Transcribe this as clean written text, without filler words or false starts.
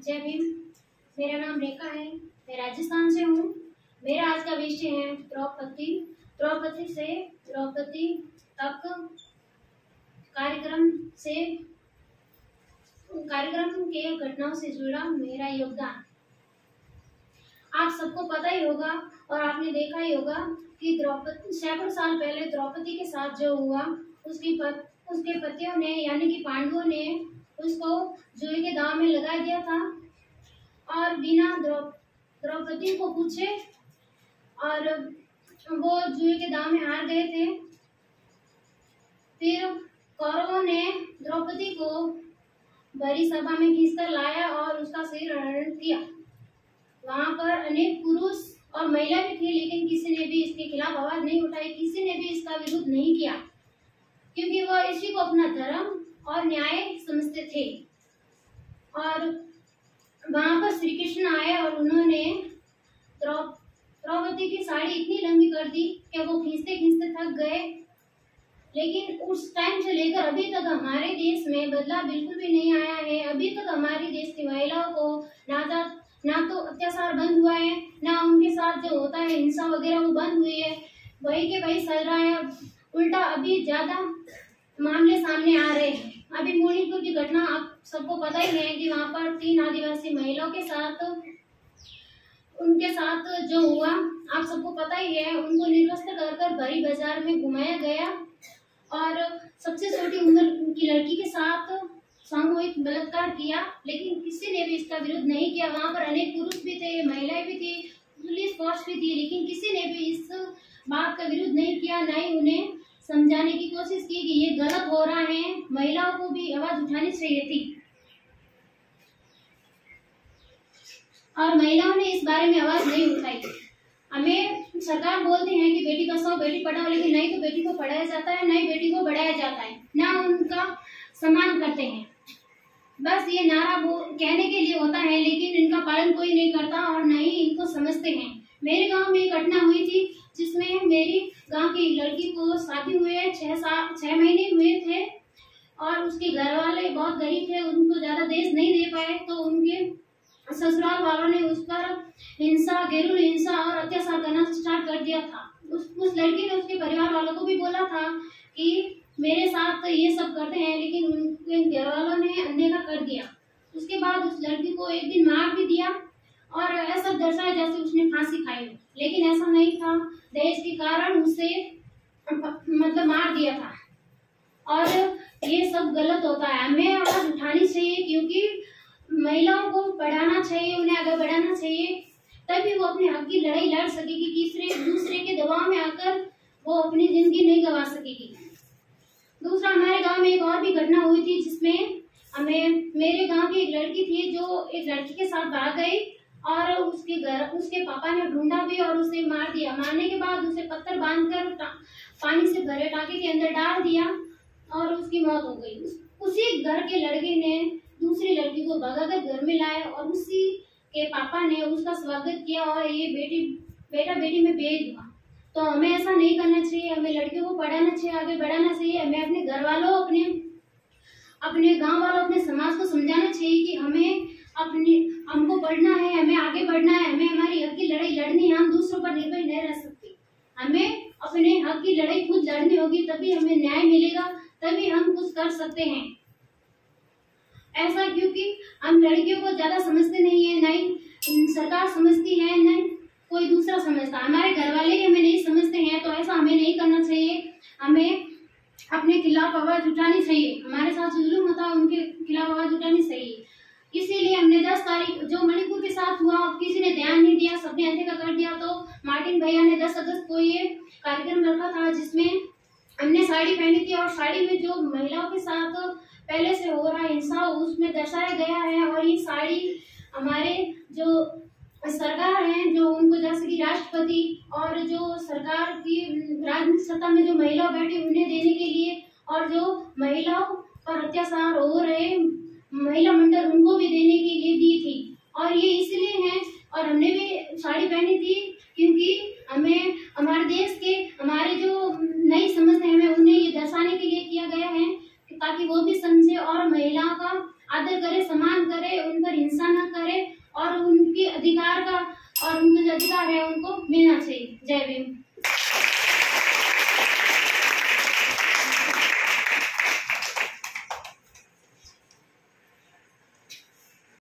जय भीम। मेरा नाम रेखा है, मैं राजस्थान से हूँ। मेरा आज का विषय है द्रौपदी। द्रौपदी से द्रौपदी तक कार्यक्रम के घटनाओं से जुड़ा मेरा योगदान। आप सबको पता ही होगा और आपने देखा ही होगा कि द्रौपदी सैकड़ों साल पहले द्रौपदी के साथ जो हुआ, उसके पतियों ने यानी कि पांडवों ने उसको जुए के दांव में लगा दिया था और बिना द्रौपदी को पूछे, और वो जुए के दांव में हार गए थे। फिर कौरवों ने द्रौपदी को भरी सभा में खींचकर लाया और उसका सिर हरण किया। वहां पर अनेक पुरुष और महिला भी थे, लेकिन किसी ने भी इसके खिलाफ आवाज नहीं उठाई, किसी ने भी इसका विरोध नहीं किया, क्योंकि वो इसी को अपना धर्म और न्याय समझते थे। और वहां पर श्री कृष्ण आए और उन्होंने द्रौपदी की साड़ी इतनी लंबी कर दी कि वो खींचते खींचते थक गए। लेकिन उस टाइम से लेकर अभी तक हमारे देश में बदलाव बिल्कुल भी नहीं आया है। अभी तक हमारे देश की महिलाओं को ना तो अत्याचार बंद हुआ है, ना उनके साथ जो होता है हिंसा वगैरह वो बंद हुई है, वही के वही चल रहा है। उल्टा अभी ज्यादा मामले सामने आ रहे हैं। अभी मणिपुर की घटना आप सबको पता ही है कि वहां पर 3 आदिवासी महिलाओं के साथ उनके साथ जो हुआ आप सबको पता ही है। उनको निर्वस्त्र कर भरी बाजार में घुमाया गया और सबसे छोटी उम्र की लड़की के साथ सामूहिक बलात्कार किया, लेकिन किसी ने भी इसका विरोध नहीं किया। वहां पर अनेक पुरुष भी थे, महिलाएं भी थी, पुलिस फोर्स भी थी, लेकिन किसी ने भी इस बात का विरोध नहीं किया, ना ही उन्हें समझाने की कोशिश की कि ये गलत हो रहा है। महिलाओं को भी आवाज उठानी चाहिए थी और महिलाओं ने इस बारे में आवाज नहीं उठाई। हमें सरकार बोलते हैं कि बेटी बचाओ बेटी पढ़ाओ, लेकिन नहीं तो बेटी को पढ़ाया जाता है, ना ही बेटी को बढ़ाया जाता है, ना उनका सम्मान करते हैं। बस ये नारा कहने के लिए होता है, लेकिन इनका पालन कोई नहीं करता और न ही इनको समझते हैं। मेरे गांव में एक घटना हुई थी जिसमें मेरी गांव की लड़की को शादी हुए 6 महीने हुए थे और उसके घर वाले बहुत गरीब थे, उनको ज्यादा दहेज नहीं दे पाए, तो उनके ससुराल वालों ने उस पर हिंसा, घरेलू हिंसा और अत्याचार करना स्टार्ट कर दिया था। उस लड़की ने उसके परिवार वालों को भी बोला था कि मेरे साथ ये सब करते हैं, लेकिन उनके घर वालों ने अनदेखा कर दिया। उसके बाद उस लड़की को एक दिन मार भी दिया और ऐसा दर्शाया जैसे उसने फांसी खाई हो, लेकिन ऐसा नहीं था। दहेज के कारण उसे मतलब मार दिया था और ये सब गलत होता है। हमें आवाज उठानी चाहिए, क्योंकि महिलाओं को पढ़ाना चाहिए, उन्हें आगे बढ़ाना चाहिए, तभी वो अपने हक की लड़ाई लड़ सकेगी। दूसरे के दबाव में आकर वो अपनी जिंदगी नहीं गंवा सकेगी। दूसरा, हमारे गांव में एक और भी घटना हुई थी जिसमें मेरे गांव की एक लड़की थी जो एक लड़की के साथ भाग गई और उसके पापा ने ढूंढा भी और उसे मार दिया। मारने के बाद उसे पत्थर बांधकर पानी से भरे टाके के अंदर डाल दिया और उसकी मौत हो गई। उसी घर के लड़के ने दूसरी लड़की को भगाकर घर में लाया और उसी के पापा ने उसका स्वागत किया और ये बेटा बेटी में भेद हुआ। तो हमें ऐसा नहीं करना चाहिए। हमें लड़कियों को पढ़ाना चाहिए, आगे बढ़ाना चाहिए। हमें अपने घर वालों, अपने गांव वालों, अपने समाज को समझाना चाहिए कि हमको पढ़ना है, हमें आगे बढ़ना है, हमें हमारी हक की लड़ाई लड़नी है। हम दूसरों पर निर्भर नहीं रह सकते। हमें अपने हक की लड़ाई खुद लड़नी होगी, तभी हमें न्याय मिलेगा, तभी हम कुछ कर सकते हैं। ऐसा क्योंकि हम लड़कियों को ज्यादा समझते नहीं है, ना ही सरकार समझती है, ना कोई दूसरा समझता। हमारे घर वाले ही हमें नहीं समझते हैं, तो ऐसा हमें नहीं करना चाहिए। हमें अपने खिलाफ आवाज उठानी चाहिए। हमारे साथ जुल्म होता है, उनके खिलाफ आवाज उठानी चाहिए। इसीलिए हमने 10 तारीख जो मणिपुर के साथ हुआ, किसी ने ध्यान नहीं दिया, सबने अनदेखा कर दिया, तो मार्टिन भैया ने 10 अगस्त को ये कार्यक्रम रखा था जिसमें हमने साड़ी पहनी थी और साड़ी में जो महिलाओं के साथ पहले से हो रहा हिंसा उसमें दर्शाया गया है। और ये साड़ी हमारे जो सरकार है, जो उनको जैसे कि राष्ट्रपति और जो सरकार की राजनीतिक सत्ता में जो महिला बैठी उन्हें देने के लिए, और जो महिलाओं पर अत्याचार हो रहे महिला मंडल उनको भी देने के लिए दी थी। और ये इसलिए है, और हमने भी साड़ी पहनी थी क्योंकि हमें हमारे देश के हमारे जो नहीं समझते हमें उन्हें ये दर्शाने के लिए किया गया है, ताकि वो भी समझे और महिलाओं का आदर करे, सम्मान करे, उन पर हिंसा न करे और उनके अधिकार का और उनके जो अधिकार है उनको मिलना चाहिए। जय भीम।